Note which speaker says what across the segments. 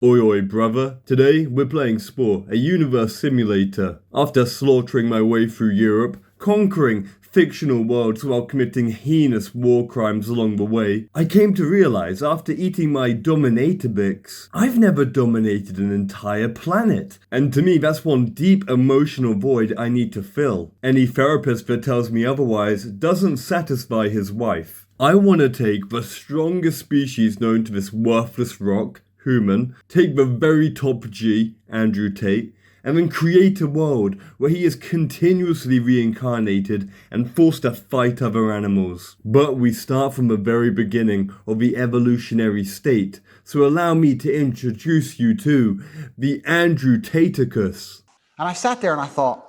Speaker 1: Oi oi brother, today we're playing Spore, a universe simulator. After slaughtering my way through Europe, conquering fictional worlds while committing heinous war crimes along the way, I came to realize after eating my Dominator-Bix, I've never dominated an entire planet. And to me that's one deep emotional void I need to fill. Any therapist that tells me otherwise doesn't satisfy his wife. I want to take the strongest species known to this worthless rock, human, take the very top G, Andrew Tate, and then create a world where he is continuously reincarnated and forced to fight other animals. But we start from the very beginning of the evolutionary state, so allow me to introduce you to the Andrew Tateicus.
Speaker 2: And I sat there and I thought,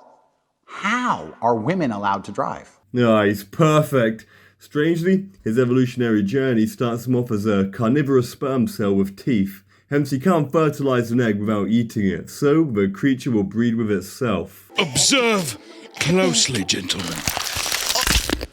Speaker 2: how are women allowed to drive?
Speaker 1: Nice, perfect. Strangely, his evolutionary journey starts him off as a carnivorous sperm cell with teeth, hence he can't fertilize an egg without eating it, so the creature will breed with itself.
Speaker 3: Observe closely, gentlemen.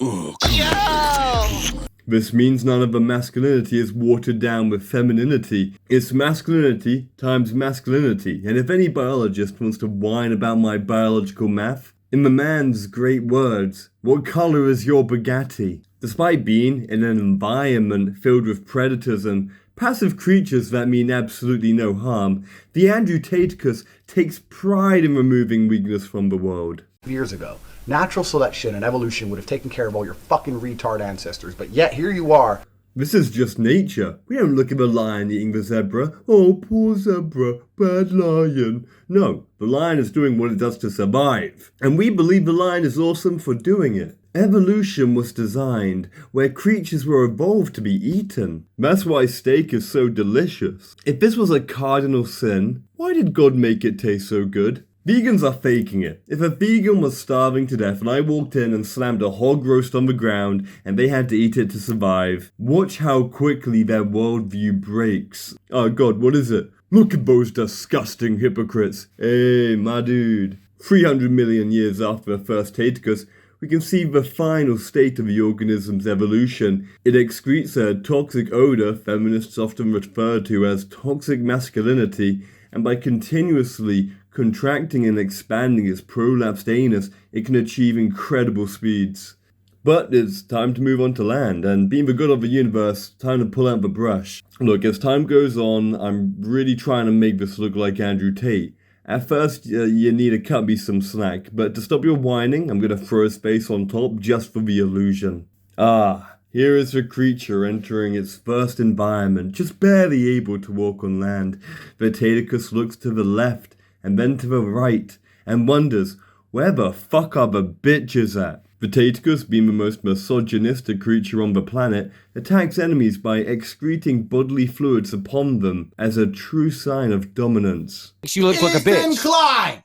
Speaker 3: Oh, come on.
Speaker 1: This means none of the masculinity is watered down with femininity. It's masculinity times masculinity, and if any biologist wants to whine about my biological math, in the man's great words, what color is your Bugatti? Despite being in an environment filled with predators and passive creatures that mean absolutely no harm, the Andrew Tateicus takes pride in removing weakness from the world.
Speaker 2: Years ago, natural selection and evolution would have taken care of all your fucking retard ancestors, but yet here you are.
Speaker 1: This is just nature. We don't look at the lion eating the zebra. Oh, poor zebra, bad lion. No, the lion is doing what it does to survive. And we believe the lion is awesome for doing it. Evolution was designed where creatures were evolved to be eaten. That's why steak is so delicious. If this was a cardinal sin, why did God make it taste so good? Vegans are faking it. If a vegan was starving to death and I walked in and slammed a hog roast on the ground and they had to eat it to survive, watch how quickly their worldview breaks. Oh God, what is it? Look at those disgusting hypocrites. Hey, my dude. 300 million years after the first Tateicus, we can see the final state of the organism's evolution. It excretes a toxic odor feminists often refer to as toxic masculinity, and by continuously contracting and expanding its prolapsed anus, it can achieve incredible speeds. But it's time to move on to land, and being the god of the universe, time to pull out the brush. Look, as time goes on, I'm really trying to make this look like Andrew Tate. At first, you need to cut me some slack, but to stop your whining, I'm going to throw a space on top just for the illusion. Here is the creature entering its first environment, just barely able to walk on land. The Tateicus looks to the left, and then to the right, and wonders, where the fuck are the bitches at? The Tateicus, being the most misogynistic creature on the planet, attacks enemies by excreting bodily fluids upon them as a true sign of dominance.
Speaker 4: You look like a bitch.
Speaker 5: Ethan Klein,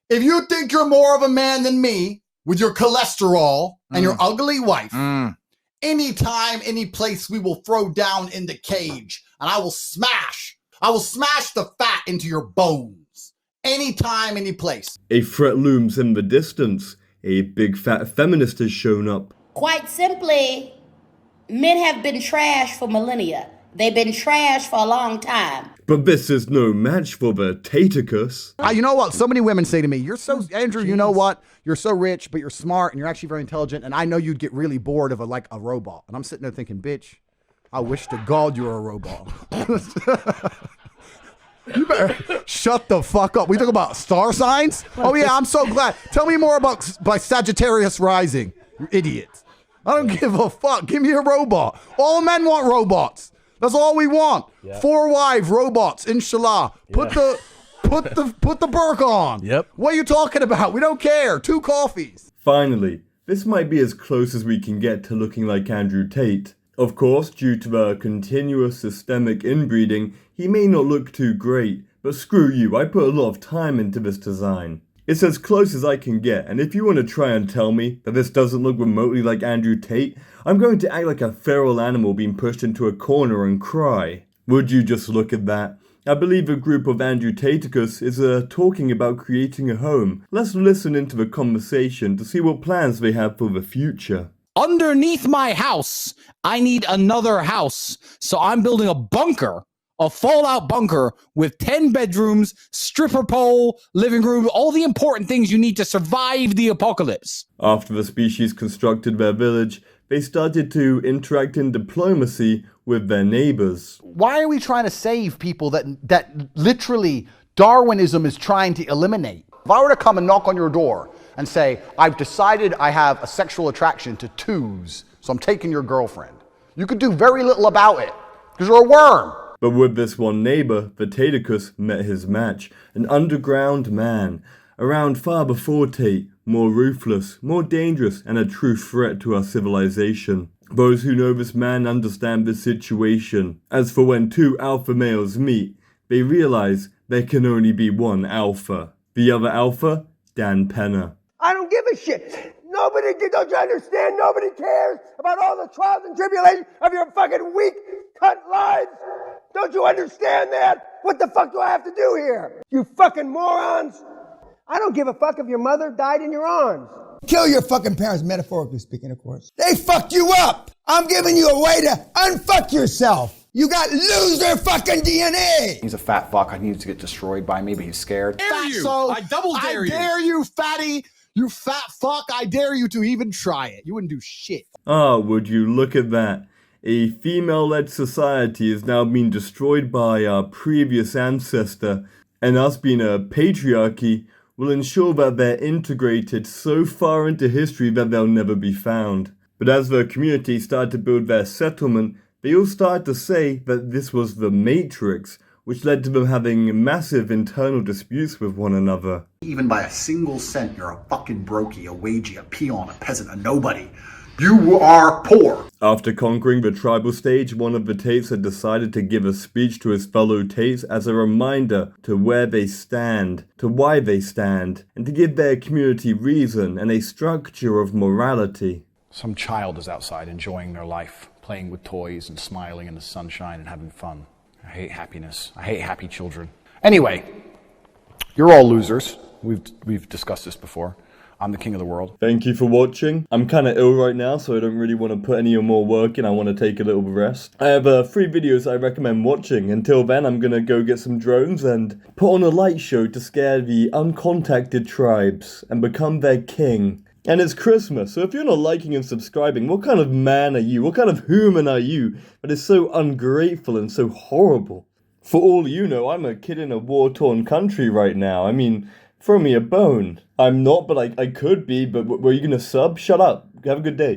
Speaker 5: if you think you're more of a man than me with your cholesterol and your ugly wife, anytime, any place we will throw down in the cage and I will smash the fat into your bones. Anytime, any place.
Speaker 1: A threat looms in the distance. A big fat feminist has shown up.
Speaker 6: Quite simply, men have been trashed for millennia. They've been trashed for a long time.
Speaker 1: But this is no match for the Tateicus.
Speaker 2: You know what? So many women say to me, you're so, Andrew, you know what? You're so rich, but you're smart and you're actually very intelligent. And I know you'd get really bored of a robot. And I'm sitting there thinking, bitch, I wish to God you were a robot. You better shut the fuck up. We talk about star signs? Oh yeah, I'm so glad. Tell me more about by Sagittarius rising, you idiot. I don't give a fuck. Give me a robot. All men want robots. That's all we want. Yeah. 4 wives, robots, inshallah. Put the burqa on.
Speaker 4: Yep.
Speaker 2: What are you talking about? We don't care. 2 coffees.
Speaker 1: Finally, this might be as close as we can get to looking like Andrew Tate. Of course, due to the continuous systemic inbreeding, he may not look too great, but screw you, I put a lot of time into this design. It's as close as I can get, and if you want to try and tell me that this doesn't look remotely like Andrew Tate, I'm going to act like a feral animal being pushed into a corner and cry. Would you just look at that? I believe a group of Andrew Tateicus is talking about creating a home. Let's listen into the conversation to see what plans they have for the future.
Speaker 4: Underneath my house, I need another house. So I'm building a bunker a fallout bunker with 10 bedrooms, stripper pole, living room, all the important things you need to survive the apocalypse.
Speaker 1: After the species constructed their village, they started to interact in diplomacy with their neighbors.
Speaker 2: Why are we trying to save people that literally Darwinism is trying to eliminate? If I were to come and knock on your door and say, I've decided I have a sexual attraction to twos, so I'm taking your girlfriend, you could do very little about it, because you're a worm.
Speaker 1: But with this one neighbor, the Taticus met his match, an underground man, around far before Tate, more ruthless, more dangerous, and a true threat to our civilization. Those who know this man understand this situation. As for when two alpha males meet, they realize there can only be one alpha. The other alpha, Dan Penner.
Speaker 7: I don't give a shit. Nobody, don't you understand? Nobody cares about all the trials and tribulations of your fucking weak cunt lives. Don't you understand that? What the fuck do I have to do here? You fucking morons. I don't give a fuck if your mother died in your arms.
Speaker 8: Kill your fucking parents, metaphorically speaking, of course. They fucked you up. I'm giving you a way to unfuck yourself. You got loser fucking DNA.
Speaker 9: He's a fat fuck. I need to get destroyed by me, but he's scared.
Speaker 5: Fatso,
Speaker 4: I double dare you.
Speaker 5: I dare you, fatty. You fat fuck. I dare you to even try it. You wouldn't do shit.
Speaker 1: Ah, would you look at that. A female-led society is now being destroyed by our previous ancestor, and us being a patriarchy will ensure that they're integrated so far into history that they'll never be found. But as the community started to build their settlement, they all started to say that this was the Matrix, which led to them having massive internal disputes with one another.
Speaker 10: Even by a single cent, you're a fucking brokey, a wagey, a peon, a peasant, a nobody. You are poor.
Speaker 1: After conquering the tribal stage, one of the Tates had decided to give a speech to his fellow Tates as a reminder to where they stand, to why they stand, and to give their community reason and a structure of morality.
Speaker 9: Some child is outside enjoying their life, playing with toys and smiling in the sunshine and having fun. I hate happiness. I hate happy children. Anyway, you're all losers. We've discussed this before. I'm the king of the world.
Speaker 1: Thank you for watching. I'm kind of ill right now, so I don't really want to put any more work in. I want to take a little rest. I have 3 videos I recommend watching. Until then, I'm going to go get some drones and put on a light show to scare the uncontacted tribes and become their king. And it's Christmas, so if you're not liking and subscribing, what kind of man are you? What kind of human are you that is so ungrateful and so horrible? For all you know, I'm a kid in a war-torn country right now. I mean, throw me a bone. I'm not, but I could be, but were you gonna sub? Shut up. Have a good day.